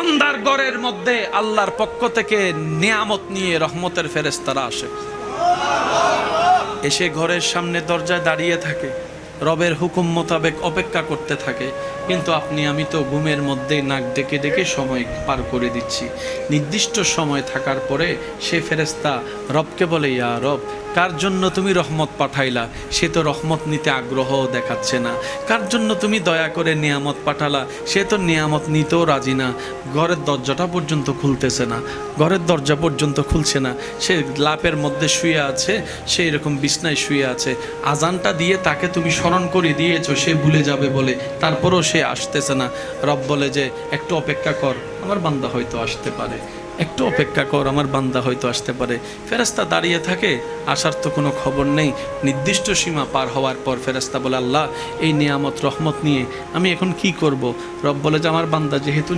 বান্দার ঘরের মধ্যে আল্লাহর পক্ষ থেকে নিয়ামত নিয়ে রহমতের ফেরেশতারা আসে, এসে ঘরের সামনে দরজায় দাঁড়িয়ে থাকে, রবের হুকুম মোতাবেক অপেক্ষা করতে থাকে। কিন্তু আপনি আমি তো ঘুমের মধ্যে নাক ডেকে ডেকে সময় পার করে দিচ্ছি। নির্দিষ্ট সময় থাকার পরে সে ফেরেশতা রবকে বলে, ইয়া রব, কার জন্য তুমি রহমত পাঠাইলা সে তো রহমত নিতে আগ্রহ দেখাচ্ছে না, কার জন্য তুমি দয়া করে নিয়ামত পাঠালা সে তো নিয়ামত নিতেও রাজি না, ঘরের দরজাটা পর্যন্ত খুলতেছে না, ঘরের দরজা পর্যন্ত খুলছে না, সে লাপের মধ্যে শুয়ে আছে, সেই রকম বিছনায় শুয়ে আছে, আজানটা দিয়ে তাকে তুমি স্মরণ করে দিয়েছো সে ভুলে যাবে বলে, তারপরও সে আসতেছে না। রব বলে যে একটু অপেক্ষা কর, আমার বান্দা হয়তো আসতে পারে, একটু অপেক্ষা কর, আমার বান্দা হয়তো আসতে পারে। ফেরেশতা দাঁড়িয়ে থাকে, আসার তো কোনো খবর নেই। নির্দিষ্ট সীমা পার হওয়ার পর ফেরেশতা বলে, আল্লাহ এই নিয়ামত রহমত নিয়ে আমি এখন কি করব? রব বলে যে আমার বান্দা যেহেতু